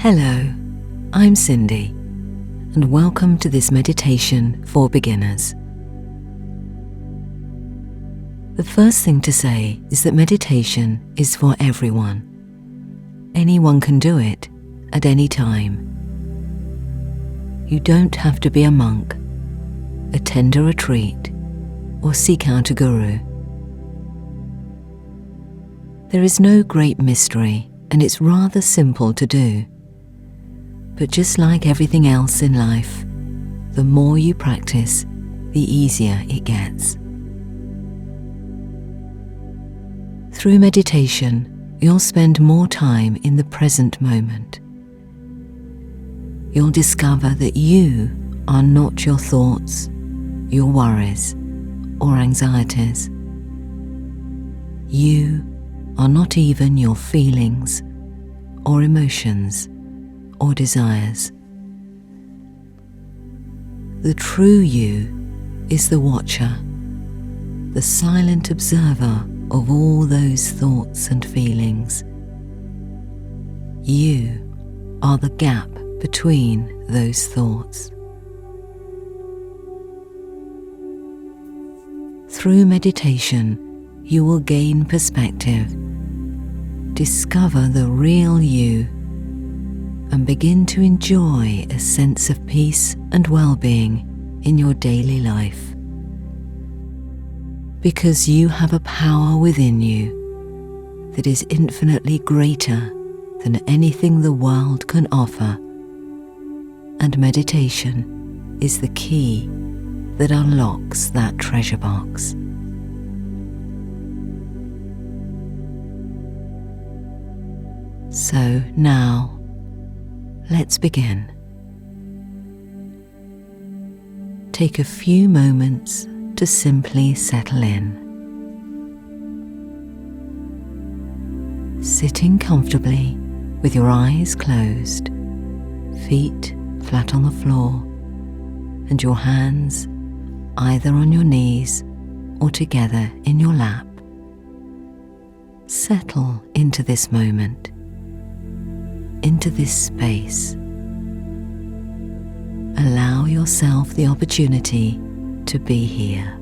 Hello, I'm Cindy, and welcome to this meditation for beginners. The first thing to say is that meditation is for everyone. Anyone can do it at any time. You don't have to be a monk, attend a retreat, or seek out a guru. There is no great mystery, and it's rather simple to do. But just like everything else in life, the more you practice, the easier it gets. Through meditation, you'll spend more time in the present moment. You'll discover that you are not your thoughts, your worries, or anxieties. You are not even your feelings or emotions or desires. The true you is the watcher, the silent observer of all those thoughts and feelings. You are the gap between those thoughts. Through meditation, you will gain perspective, discover the real you, and begin to enjoy a sense of peace and well-being in your daily life. Because you have a power within you that is infinitely greater than anything the world can offer, and meditation is the key that unlocks that treasure box. So now, let's begin. Take a few moments to simply settle in. Sitting comfortably with your eyes closed, feet flat on the floor, and your hands either on your knees or together in your lap. Settle into this moment, into this space. Allow yourself the opportunity to be here.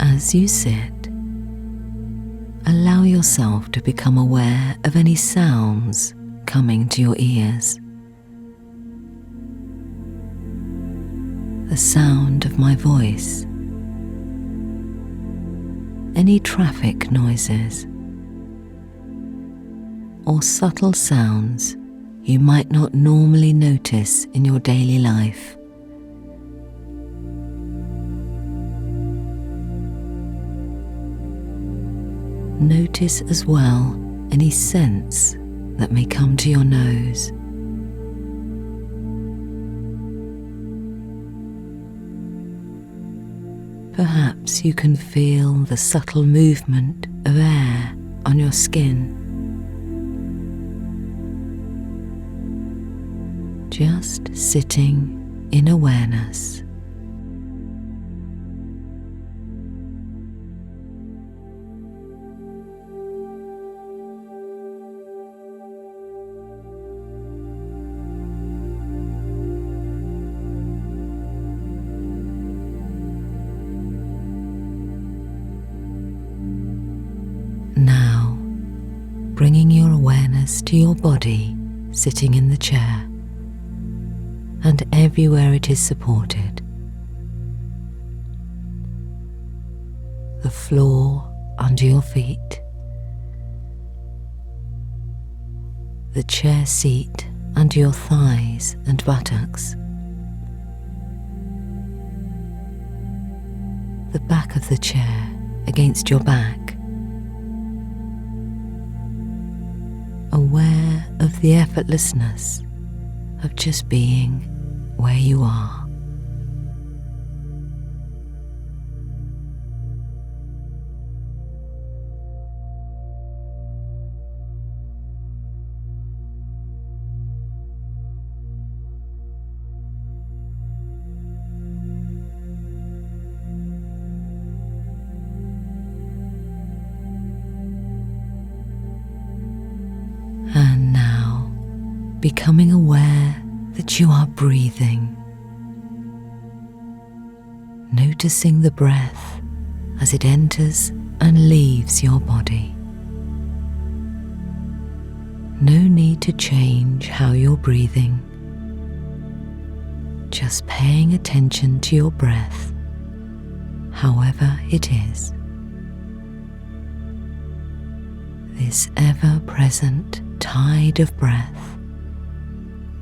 As you sit, allow yourself to become aware of any sounds coming to your ears. The sound of my voice, any traffic noises, or subtle sounds you might not normally notice in your daily life. Notice as well any scents that may come to your nose. Perhaps you can feel the subtle movement of air on your skin. Just sitting in awareness. Now, bringing your awareness to your body sitting in the chair and everywhere it is supported. The floor under your feet, the chair seat under your thighs and buttocks, the back of the chair against your back. Aware of the effortlessness of just being where you are. becoming aware that you are breathing, noticing the breath as it enters and leaves your body. No need to change how you're breathing, just paying attention to your breath, however it is. This ever-present tide of breath,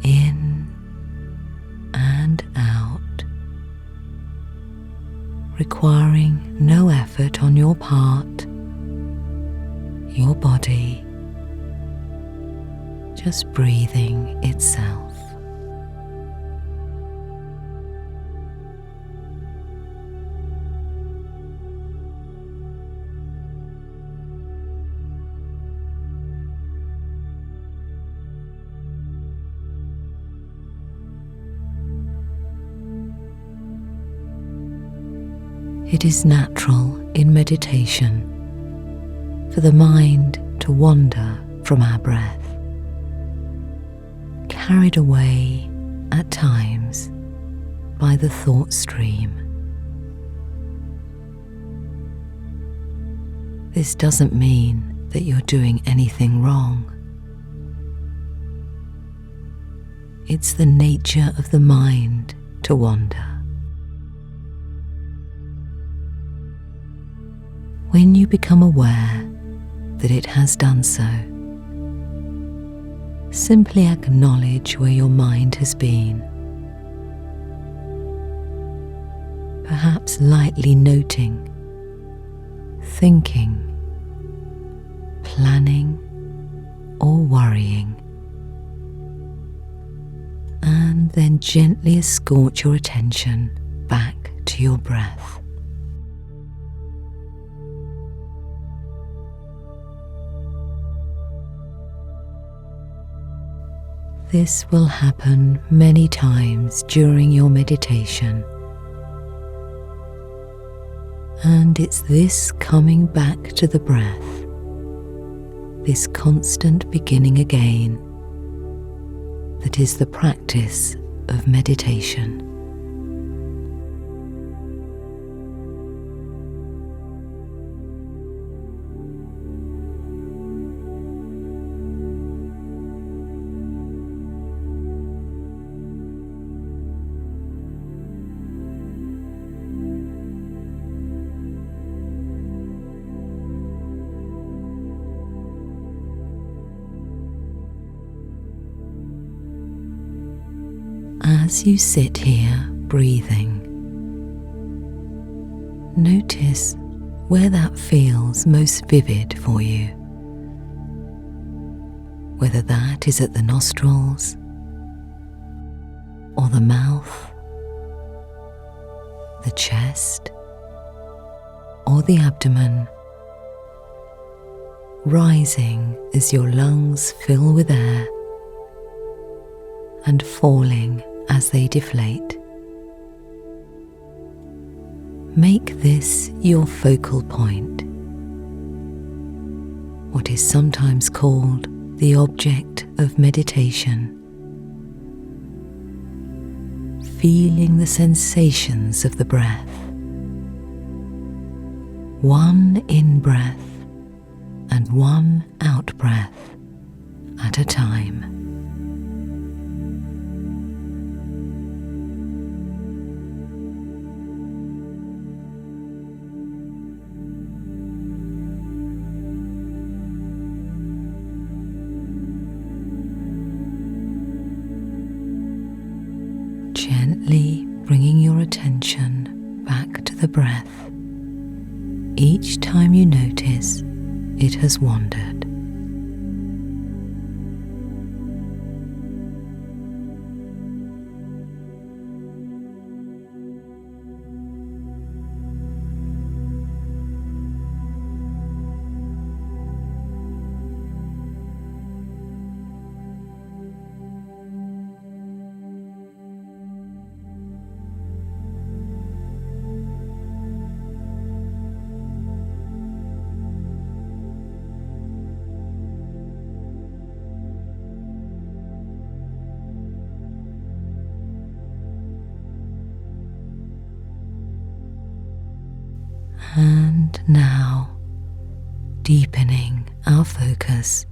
in and out, requiring no effort on your part, your body, just breathing itself. It is natural in meditation for the mind to wander from our breath, carried away at times by the thought stream. This doesn't mean that you're doing anything wrong. It's the nature of the mind to wander. When you become aware that it has done so, simply acknowledge where your mind has been, perhaps lightly noting, thinking, planning, or worrying, and then gently escort your attention back to your breath. This will happen many times during your meditation, and it's this coming back to the breath, this constant beginning again, that is the practice of meditation. As you sit here breathing, notice where that feels most vivid for you, whether that is at the nostrils or the mouth, the chest or the abdomen, rising as your lungs fill with air and falling as they deflate. Make this your focal point, what is sometimes called the object of meditation, feeling the sensations of the breath, one in-breath and one out-breath at a time. Gently bringing your attention back to the breath each time you notice it has wandered. And now, deepening our focus,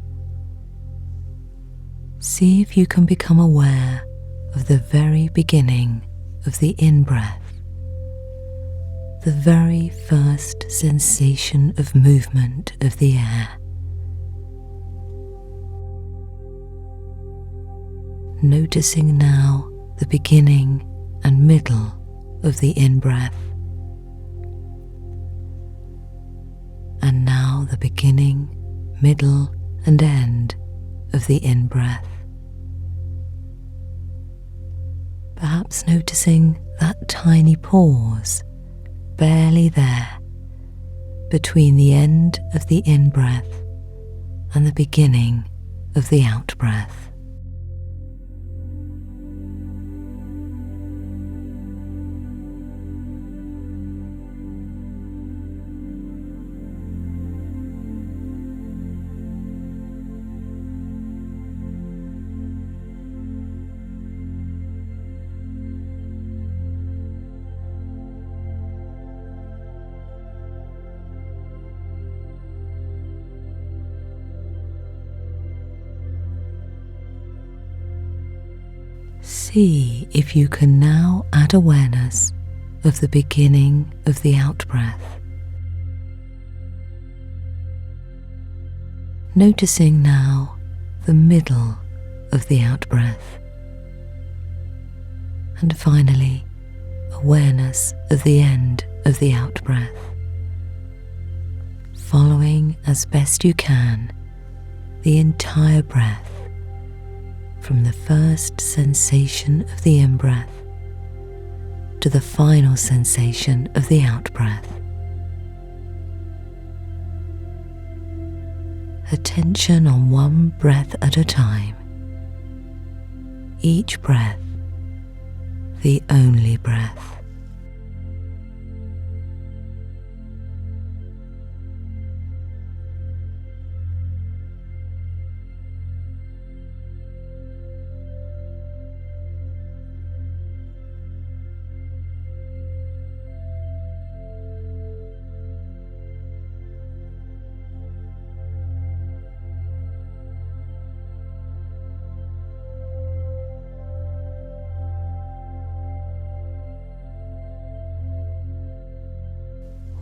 see if you can become aware of the very beginning of the in-breath, the very first sensation of movement of the air. Noticing now the beginning and middle of the in-breath, and now the beginning, middle, and end of the in-breath. Perhaps noticing that tiny pause, barely there, between the end of the in-breath and the beginning of the out-breath. See if you can now add awareness of the beginning of the out-breath. Noticing now the middle of the out-breath. And finally, awareness of the end of the out-breath. Following as best you can the entire breath, from the first sensation of the in-breath to the final sensation of the out-breath. Attention on one breath at a time. Each breath, the only breath.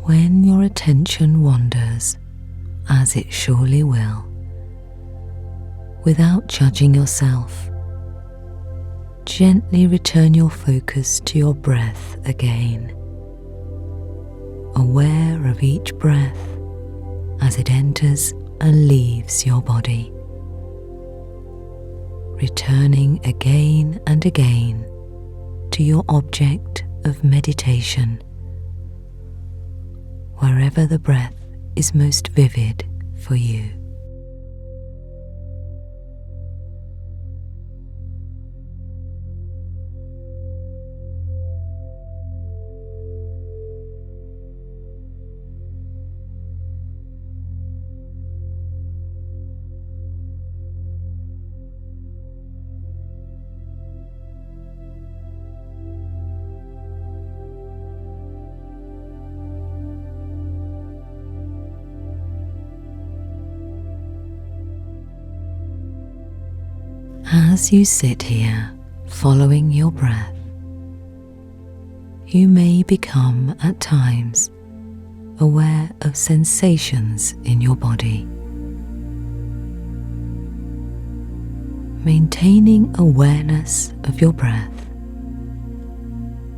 When your attention wanders, as it surely will, without judging yourself, gently return your focus to your breath again, aware of each breath as it enters and leaves your body, returning again and again to your object of meditation, wherever the breath is most vivid for you. As you sit here, following your breath, you may become at times aware of sensations in your body. Maintaining awareness of your breath,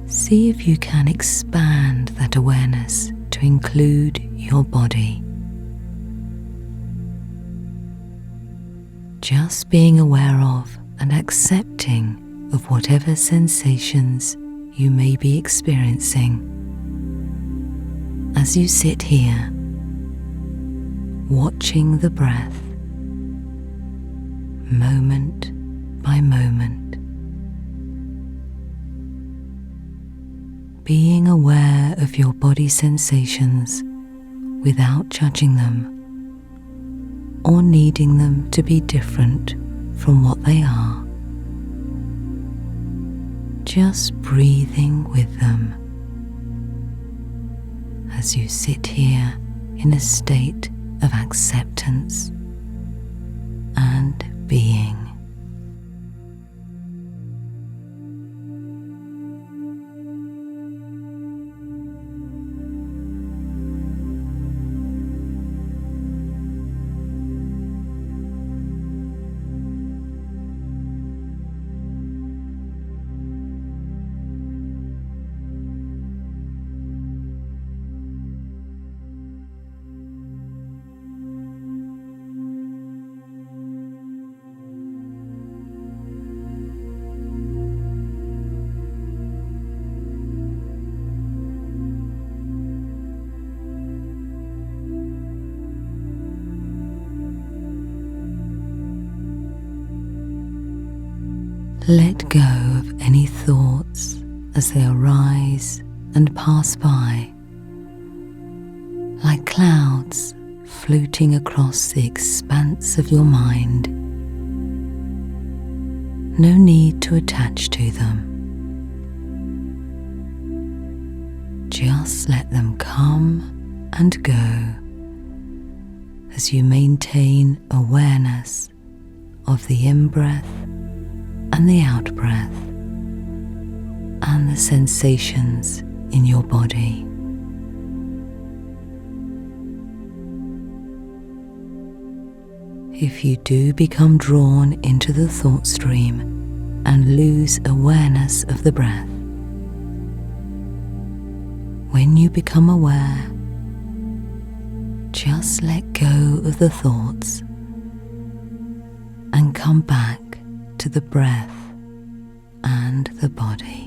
see if you can expand that awareness to include your body. Just being aware of and accepting of whatever sensations you may be experiencing as you sit here, watching the breath, moment by moment, being aware of your body sensations without judging them or needing them to be different from what they are. Just breathing with them as you sit here in a state of acceptance and being. Let go of any thoughts as they arise and pass by, like clouds floating across the expanse of your mind. No need to attach to them. Just let them come and go as you maintain awareness of the in-breath and the out-breath and the sensations in your body. If you do become drawn into the thought stream and lose awareness of the breath, when you become aware, just let go of the thoughts and come back to the breath and the body.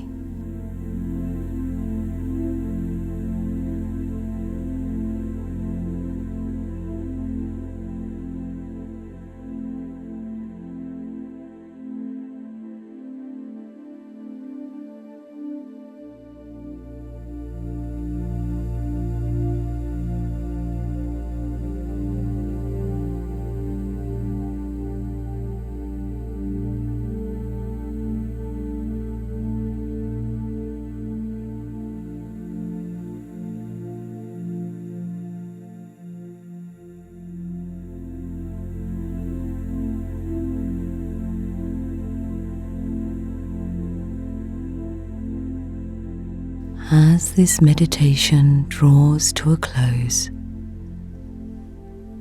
As this meditation draws to a close,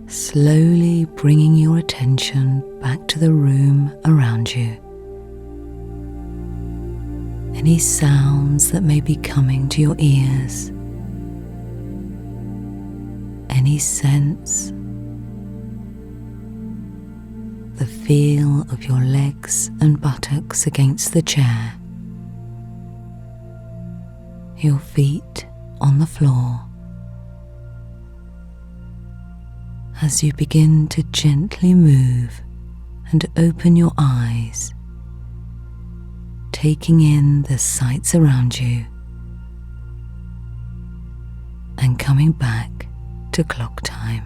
slowly bringing your attention back to the room around you. Any sounds that may be coming to your ears, any sense, the feel of your legs and buttocks against the chair, your feet on the floor, as you begin to gently move and open your eyes, taking in the sights around you and coming back to clock time.